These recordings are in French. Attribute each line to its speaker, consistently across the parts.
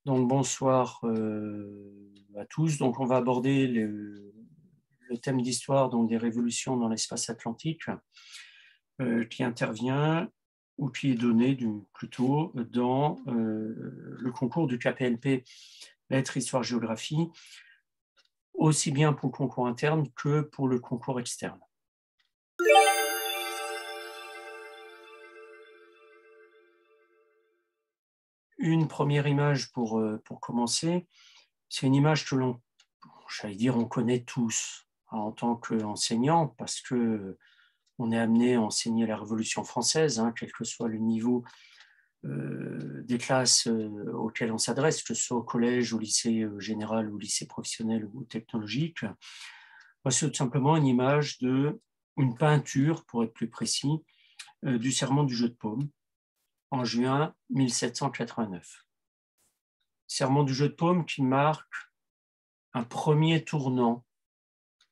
Speaker 1: Donc bonsoir à tous. Donc on va aborder le thème d'histoire des révolutions dans l'espace atlantique qui intervient ou qui est donné plutôt dans le concours du KPLP Lettres, Histoire, Géographie, aussi bien pour le concours interne que pour le concours externe. Une première image pour commencer, c'est une image que on connaît tous en tant qu'enseignant, parce qu'on est amené à enseigner la Révolution française, quel que soit le niveau des classes auxquelles on s'adresse, que ce soit au collège, au lycée général, au lycée professionnel ou technologique. C'est tout simplement une image une peinture, pour être plus précis, du serment du jeu de paume en juin 1789. Serment du jeu de paume qui marque un premier tournant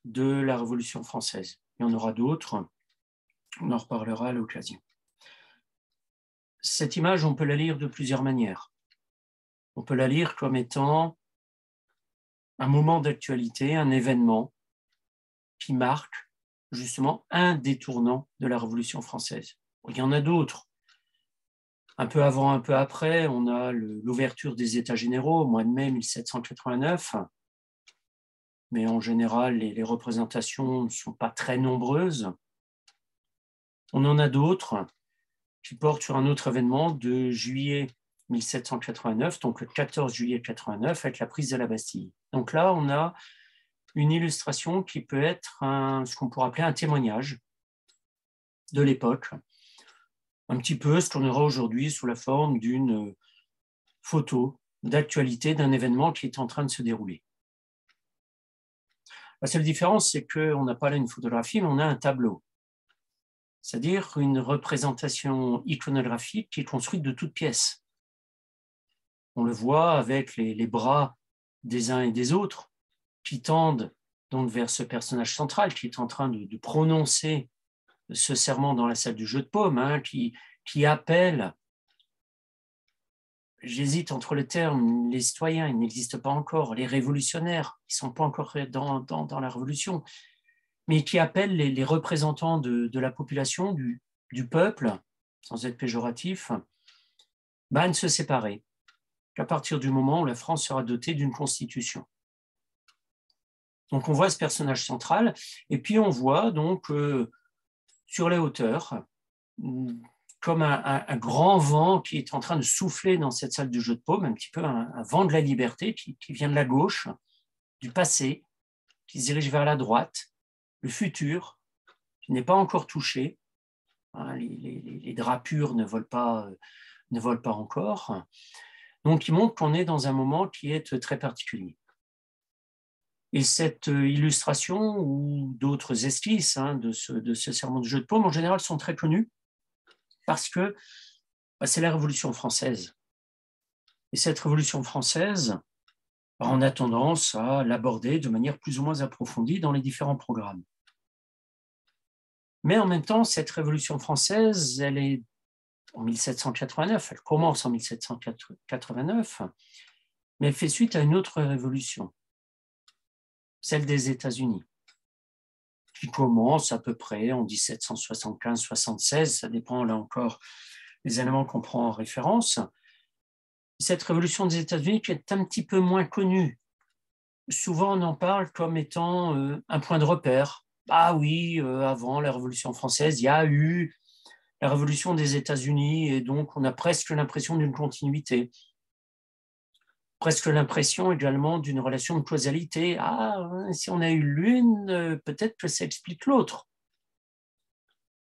Speaker 1: de la Révolution française. Il y en aura d'autres, on en reparlera à l'occasion. Cette image, on peut la lire de plusieurs manières. On peut la lire comme étant un moment d'actualité, un événement qui marque justement un des tournants de la Révolution française. Il y en a d'autres. Un peu avant, un peu après, on a l'ouverture des États généraux au mois de mai 1789. Mais en général, les représentations ne sont pas très nombreuses. On en a d'autres qui portent sur un autre événement de juillet 1789, donc le 14 juillet 89, avec la prise de la Bastille. Donc là, on a une illustration qui peut être ce qu'on pourrait appeler un témoignage de l'époque, un petit peu ce qu'on aura aujourd'hui sous la forme d'une photo d'actualité d'un événement qui est en train de se dérouler. La seule différence, c'est qu'on n'a pas là une photographie, mais on a un tableau, c'est-à-dire une représentation iconographique qui est construite de toutes pièces. On le voit avec les bras des uns et des autres qui tendent donc vers ce personnage central qui est en train de prononcer ce serment dans la salle du jeu de paume, qui appelle, j'hésite entre le terme, les citoyens, ils n'existent pas encore, les révolutionnaires, ils ne sont pas encore dans la révolution, mais qui appelle les représentants de la population, du peuple, sans être péjoratif, à ne se séparer qu'à partir du moment où la France sera dotée d'une constitution. Donc on voit ce personnage central, et puis on voit donc sur les hauteurs, comme un grand vent qui est en train de souffler dans cette salle du jeu de paume, un petit peu un vent de la liberté qui vient de la gauche, du passé, qui se dirige vers la droite, le futur, qui n'est pas encore touché. Les drapures ne volent pas encore. Donc, il montre qu'on est dans un moment qui est très particulier. Et cette illustration ou d'autres esquisses de ce serment du jeu de paume, en général, sont très connues parce que c'est la Révolution française. Et cette Révolution française, on a tendance à l'aborder de manière plus ou moins approfondie dans les différents programmes. Mais en même temps, cette Révolution française, elle est en 1789, elle commence en 1789, mais elle fait suite à une autre révolution, celle des États-Unis, qui commence à peu près en 1775-76, ça dépend là encore des éléments qu'on prend en référence. Cette révolution des États-Unis qui est un petit peu moins connue. Souvent, on en parle comme étant un point de repère. Ah oui, avant la Révolution française, il y a eu la révolution des États-Unis et donc on a presque l'impression d'une continuité. Presque l'impression également d'une relation de causalité. Ah, si on a eu l'une, peut-être que ça explique l'autre.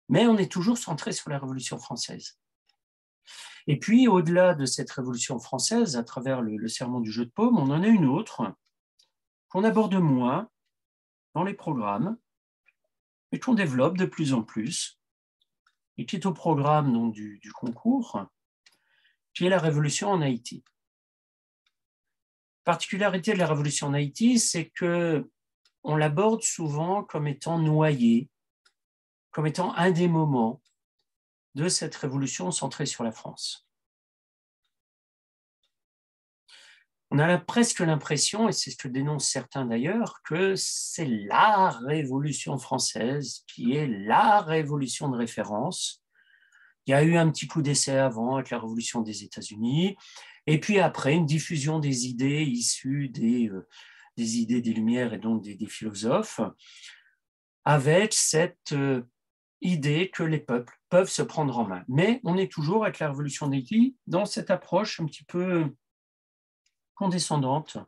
Speaker 1: Mais on est toujours centré sur la Révolution française. Et puis, au-delà de cette Révolution française, à travers le serment du jeu de paume, on en a une autre qu'on aborde moins dans les programmes et qu'on développe de plus en plus, et qui est au programme donc, du concours, qui est la Révolution en Haïti. La particularité de la Révolution en Haïti, c'est qu'on l'aborde souvent comme étant noyé, comme étant un des moments de cette révolution centrée sur la France. On a presque l'impression, et c'est ce que dénoncent certains d'ailleurs, que c'est la Révolution française qui est la révolution de référence. Il y a eu un petit coup d'essai avant avec la Révolution des États-Unis, et puis après une diffusion des idées issues des idées des Lumières et donc des philosophes, avec cette idée que les peuples peuvent se prendre en main. Mais on est toujours avec la Révolution d'Haïti dans cette approche un petit peu condescendante,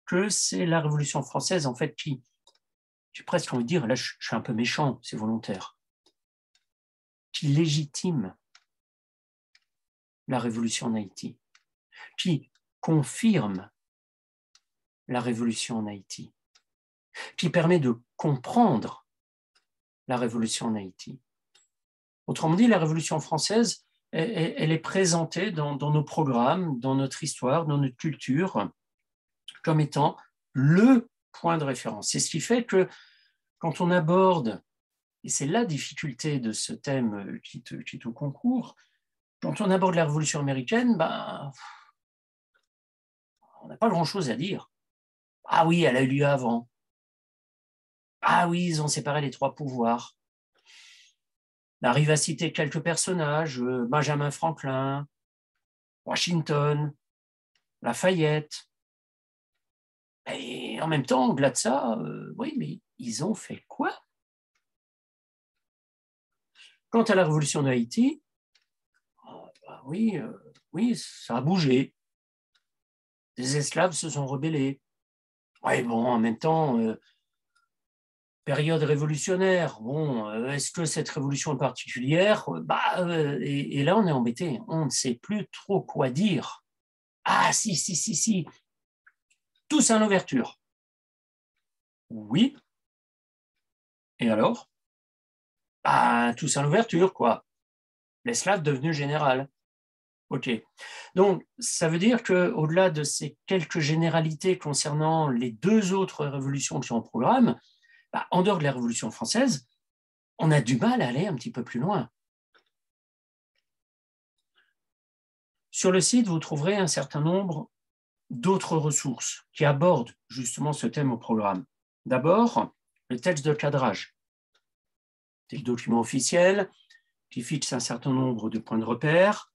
Speaker 1: que c'est la Révolution française, en fait, qui, j'ai presque envie de dire, là je suis un peu méchant, c'est volontaire, qui légitime la Révolution en Haïti, qui confirme la Révolution en Haïti, qui permet de comprendre la Révolution en Haïti. Autrement dit, la Révolution française, elle est présentée dans nos programmes, dans notre histoire, dans notre culture, comme étant le point de référence. C'est ce qui fait que quand on aborde, et c'est la difficulté de ce thème qui est au concours, quand on aborde la Révolution américaine, ben, on n'a pas grand-chose à dire. Ah oui, elle a eu lieu avant. Ah oui, ils ont séparé les trois pouvoirs. On arrive à citer quelques personnages, Benjamin Franklin, Washington, Lafayette. Et en même temps, au-delà de ça, oui, mais ils ont fait quoi? Quant à la révolution d'Haïti, bah oui, oui, ça a bougé. Des esclaves se sont rebellés. Oui, bon, en même temps, période révolutionnaire. Bon, est-ce que cette révolution est particulière? Et là, on est embêté. On ne sait plus trop quoi dire. Ah, si. Tous à l'ouverture. Oui. Et alors? Ah, tous à l'ouverture, quoi. L'esclave devenu général. OK. Donc, ça veut dire qu'au-delà de ces quelques généralités concernant les deux autres révolutions qui sont au programme, en dehors de la Révolution française, on a du mal à aller un petit peu plus loin. Sur le site, vous trouverez un certain nombre d'autres ressources qui abordent justement ce thème au programme. D'abord, le texte de cadrage. C'est le document officiel qui fixe un certain nombre de points de repère,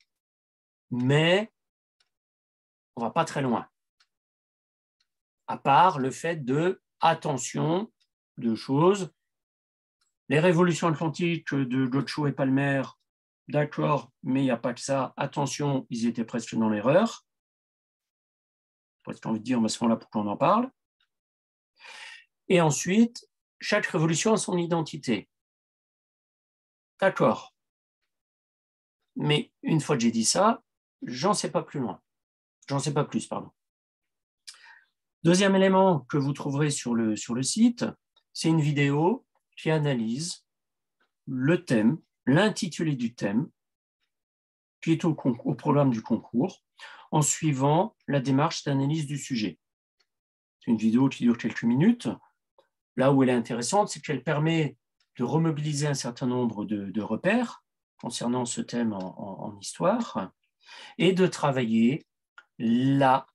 Speaker 1: mais on ne va pas très loin. À part le fait de, attention, deux choses, les révolutions atlantiques de Gaucho et Palmer, d'accord, mais il n'y a pas que ça, attention, ils étaient presque dans l'erreur. Presque envie de dire, mais à ce moment-là, pourquoi on en parle? Et ensuite, chaque révolution a son identité. D'accord. Mais une fois que j'ai dit ça, j'en sais pas plus loin. J'en sais pas plus, pardon. Deuxième élément que vous trouverez sur le site, c'est une vidéo qui analyse le thème, l'intitulé du thème, qui est au programme du concours, en suivant la démarche d'analyse du sujet. C'est une vidéo qui dure quelques minutes. Là où elle est intéressante, c'est qu'elle permet de remobiliser un certain nombre de repères concernant ce thème en histoire et de travailler la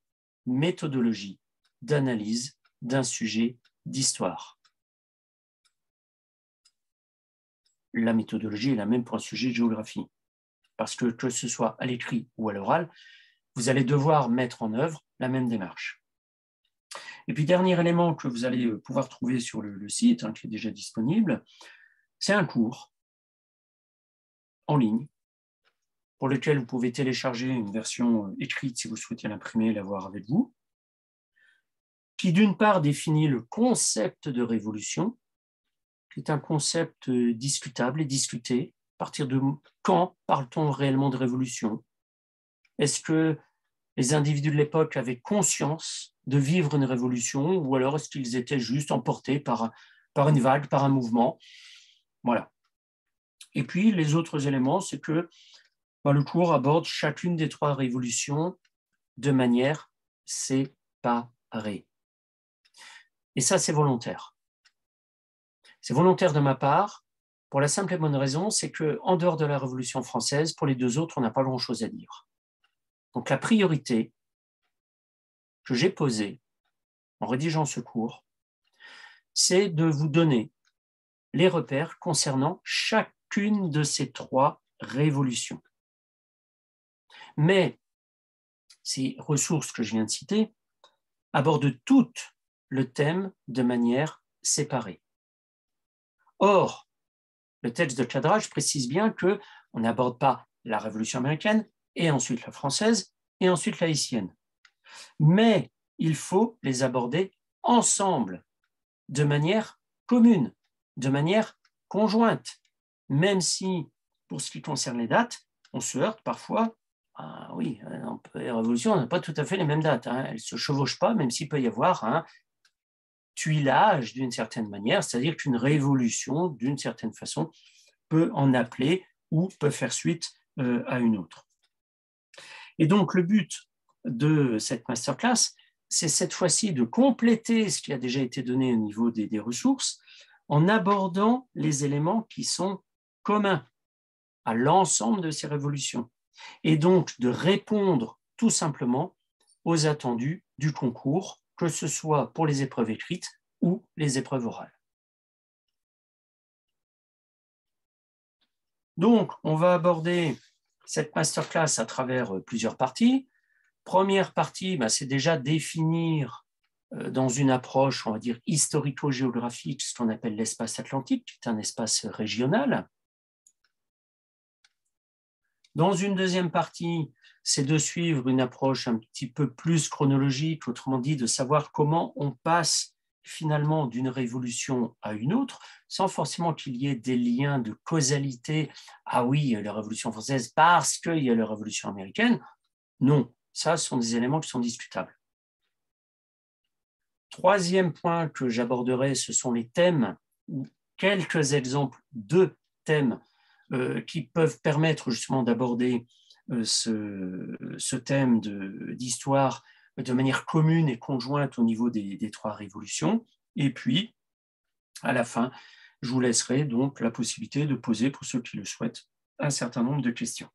Speaker 1: méthodologie d'analyse d'un sujet d'histoire. La méthodologie est la même pour un sujet de géographie, parce que ce soit à l'écrit ou à l'oral, vous allez devoir mettre en œuvre la même démarche. Et puis, dernier élément que vous allez pouvoir trouver sur le site, qui est déjà disponible, c'est un cours en ligne pour lequel vous pouvez télécharger une version écrite si vous souhaitez l'imprimer et l'avoir avec vous, qui d'une part définit le concept de révolution, qui est un concept discutable et discuté. À partir de quand parle-t-on réellement de révolution? Est-ce que les individus de l'époque avaient conscience de vivre une révolution ou alors est-ce qu'ils étaient juste emportés par une vague, par un mouvement? Voilà. Et puis, les autres éléments, c'est que le cours aborde chacune des trois révolutions de manière séparée. Et ça, c'est volontaire. C'est volontaire de ma part Pour la simple et bonne raison, c'est qu'en dehors de la Révolution française, pour les deux autres, on n'a pas grand-chose à dire. Donc la priorité que j'ai posée en rédigeant ce cours, c'est de vous donner les repères concernant chacune de ces trois révolutions. Mais ces ressources que je viens de citer abordent toutes le thème de manière séparée. Or, le texte de cadrage précise bien qu'on n'aborde pas la Révolution américaine et ensuite la française et ensuite la haïtienne. Mais il faut les aborder ensemble, de manière commune, de manière conjointe, même si, pour ce qui concerne les dates, on se heurte parfois. Ah oui, les révolutions, on n'a pas tout à fait les mêmes dates. Elles ne se chevauchent pas, même s'il peut y avoir un tuilage d'une certaine manière, c'est-à-dire qu'une révolution, d'une certaine façon, peut en appeler ou peut faire suite à une autre. Et donc, le but de cette masterclass, c'est cette fois-ci de compléter ce qui a déjà été donné au niveau des ressources en abordant les éléments qui sont communs à l'ensemble de ces révolutions et donc de répondre tout simplement aux attendus du concours, que ce soit pour les épreuves écrites ou les épreuves orales. Donc, on va aborder cette masterclass à travers plusieurs parties. Première partie, c'est déjà définir dans une approche, on va dire, historico-géographique, ce qu'on appelle l'espace atlantique, qui est un espace régional. Dans une deuxième partie, c'est de suivre une approche un petit peu plus chronologique, autrement dit, de savoir comment on passe finalement d'une révolution à une autre, sans forcément qu'il y ait des liens de causalité. Ah oui, la Révolution française parce qu'il y a la Révolution américaine. Non, ça, ce sont des éléments qui sont discutables. Troisième point que j'aborderai, ce sont les thèmes, ou quelques exemples de thèmes qui peuvent permettre justement d'aborder ce thème d'histoire de manière commune et conjointe au niveau des trois révolutions. Et puis, à la fin, je vous laisserai donc la possibilité de poser, pour ceux qui le souhaitent, un certain nombre de questions.